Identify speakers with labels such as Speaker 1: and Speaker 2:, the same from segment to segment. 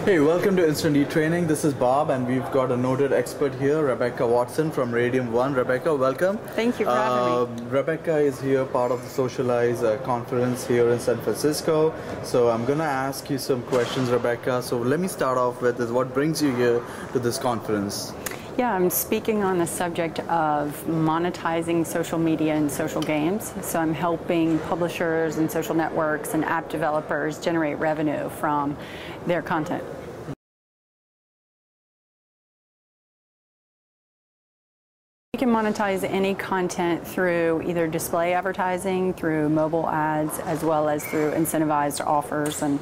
Speaker 1: Hey, welcome to Instant E-Training. This is Bob, and we've got a noted expert here, Rebecca Watson from Radium 1. Rebecca, welcome.
Speaker 2: Thank you for having me.
Speaker 1: Rebecca is here, part of the Socialize conference here in San Francisco. So I'm going to ask you some questions, Rebecca. So let me start off with is what brings you here to this conference?
Speaker 2: Yeah, I'm speaking on the subject of monetizing social media and social games. So I'm helping publishers and social networks and app developers generate revenue from their content. You can monetize any content through either display advertising, through mobile ads, as well as through incentivized offers and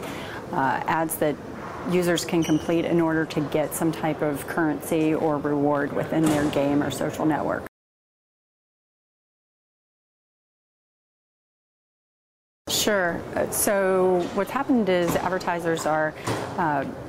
Speaker 2: ads that users can complete in order to get some type of currency or reward within their game or social network. Sure. So what's happened is advertisers are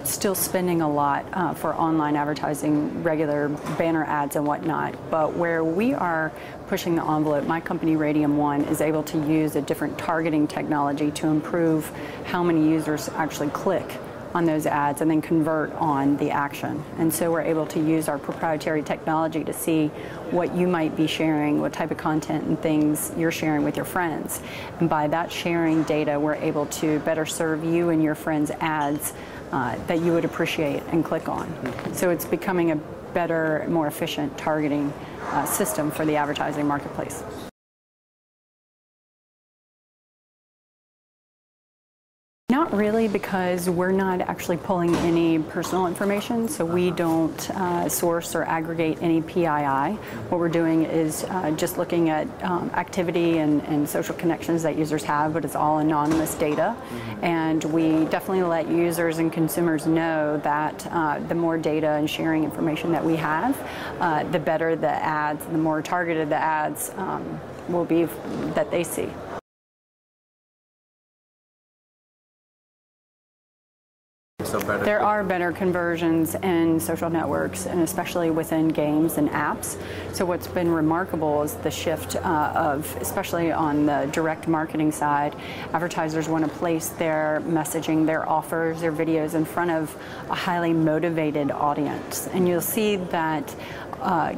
Speaker 2: still spending a lot for online advertising, regular banner ads and whatnot. But where we are pushing the envelope, my company Radium 1 is able to use a different targeting technology to improve how many users actually click on those ads and then convert on the action. And so we're able to use our proprietary technology to see what you might be sharing, what type of content and things you're sharing with your friends. And by that sharing data, we're able to better serve you and your friends ads that you would appreciate and click on. So it's becoming a better, more efficient targeting system for the advertising marketplace. Not really, because we're not actually pulling any personal information, so we don't source or aggregate any PII. What we're doing is just looking at activity and social connections that users have, but it's all anonymous data. And we definitely let users and consumers know that the more data and sharing information that we have, the better the ads, the more targeted the ads will be that they see. There are better conversions in social networks, and especially within games and apps. So what's been remarkable is the shift of, especially on the direct marketing side, advertisers want to place their messaging, their offers, their videos in front of a highly motivated audience. And you'll see that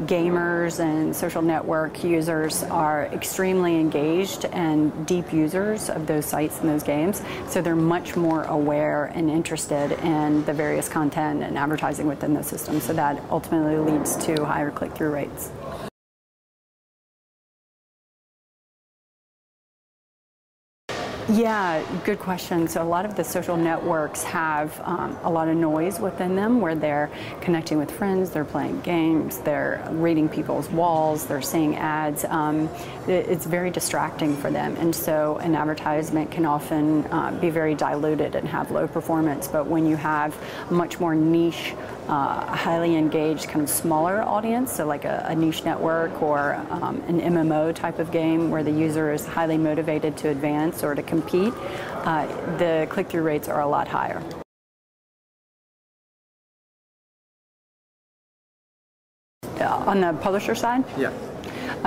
Speaker 2: gamers and social network users are extremely engaged and deep users of those sites and those games, so they're much more aware and interested in the various content and advertising within the system, so that ultimately leads to higher click-through rates. Yeah, good question. So a lot of the social networks have a lot of noise within them where they're connecting with friends, they're playing games, they're reading people's walls, they're seeing ads. It's very distracting for them, and so an advertisement can often be very diluted and have low performance. But when you have a much more niche, highly engaged, kind of smaller audience, so like a niche network or an MMO type of game where the user is highly motivated to advance or to compete, the click-through rates are a lot higher. On the publisher side? Yeah.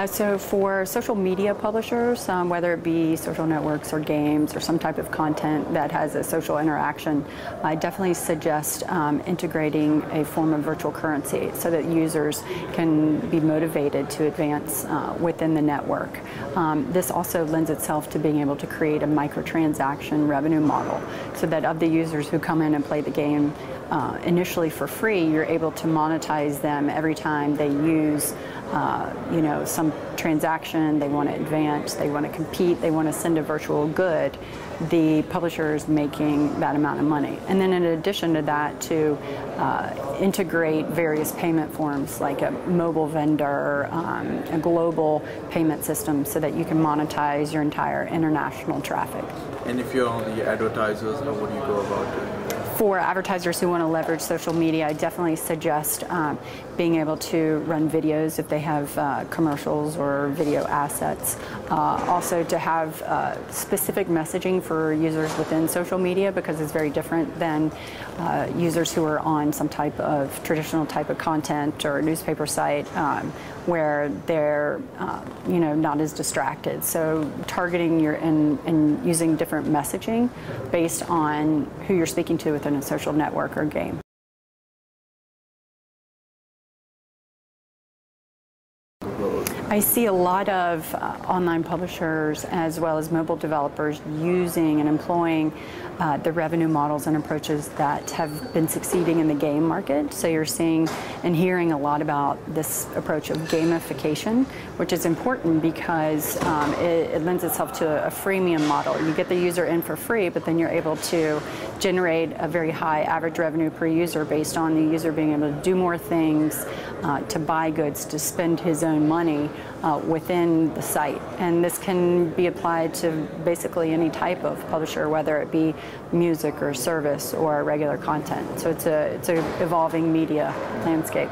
Speaker 2: So for social media publishers, whether it be social networks or games or some type of content that has a social interaction, I definitely suggest integrating a form of virtual currency so that users can be motivated to advance within the network. This also lends itself to being able to create a microtransaction revenue model so that of the users who come in and play the game initially for free, you're able to monetize them every time they use some transaction, they want to advance, they want to compete, they want to send a virtual good. The publisher is making that amount of money. And then in addition to that, to integrate various payment forms like a mobile vendor, a global payment system so that you can monetize your entire international traffic.
Speaker 1: And if you're on the advertisers, how would you go about it?
Speaker 2: For advertisers who want to leverage social media, I definitely suggest being able to run videos if they have commercials or video assets. Also to have specific messaging for users within social media, because it's very different than users who are on some type of traditional type of content or newspaper site where they're not as distracted. So targeting and using different messaging based on who you're speaking to within within a social network or game. I see a lot of online publishers as well as mobile developers using and employing the revenue models and approaches that have been succeeding in the game market. So you're seeing and hearing a lot about this approach of gamification, which is important because it lends itself to a freemium model. You get the user in for free, but then you're able to generate a very high average revenue per user based on the user being able to do more things, to buy goods, to spend his own money within the site. And this can be applied to basically any type of publisher, whether it be music or service or regular content. So it's a evolving media landscape.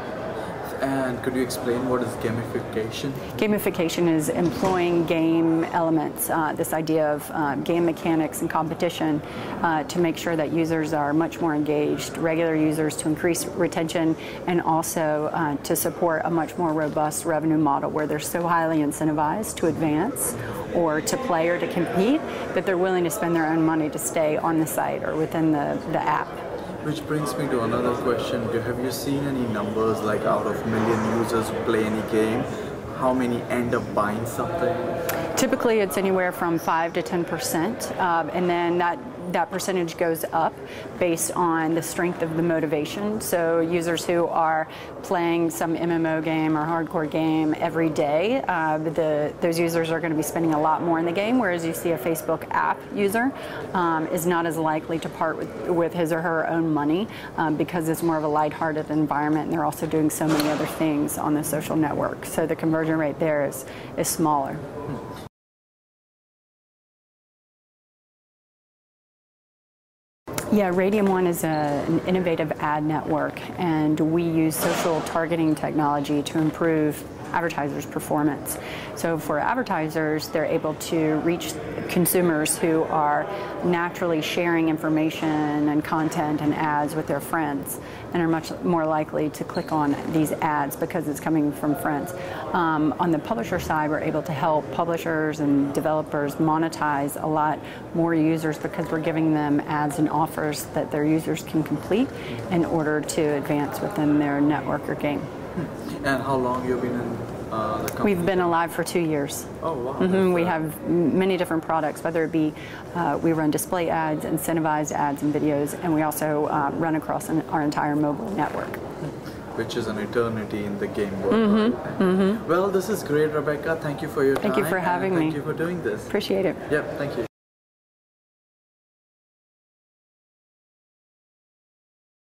Speaker 1: And could you explain what is gamification?
Speaker 2: Gamification is employing game elements, this idea of game mechanics and competition to make sure that users are much more engaged, regular users to increase retention, and also to support a much more robust revenue model where they're so highly incentivized to advance or to play or to compete that they're willing to spend their own money to stay on the site or within the app.
Speaker 1: Which brings me to another question. Have you seen any numbers, like out of million users who play any game, how many end up buying something?
Speaker 2: Typically it's anywhere from 5 to 10%, and then that percentage goes up based on the strength of the motivation. So users who are playing some MMO game or hardcore game every day, those users are going to be spending a lot more in the game, whereas you see a Facebook app user is not as likely to part with his or her own money because it's more of a lighthearted environment, and they're also doing so many other things on the social network. So the conversion rate there is smaller. Yeah, Radium One is an innovative ad network, and we use social targeting technology to improve advertisers' performance. So for advertisers, they're able to reach consumers who are naturally sharing information and content and ads with their friends and are much more likely to click on these ads because it's coming from friends. On the publisher side, we're able to help publishers and developers monetize a lot more users because we're giving them ads and offers that their users can complete in order to advance within their network or game.
Speaker 1: And how long have you been in the company?
Speaker 2: We've been alive for 2 years.
Speaker 1: Oh, wow.
Speaker 2: We have many different products, whether it be we run display ads, incentivized ads and videos, and we also run across our entire mobile network.
Speaker 1: Which is an eternity in the game world. Right? Well, this is great, Rebecca. Thank you for your time.
Speaker 2: Thank you for having me.
Speaker 1: Thank you for doing this.
Speaker 2: Appreciate it.
Speaker 1: Yep, thank you.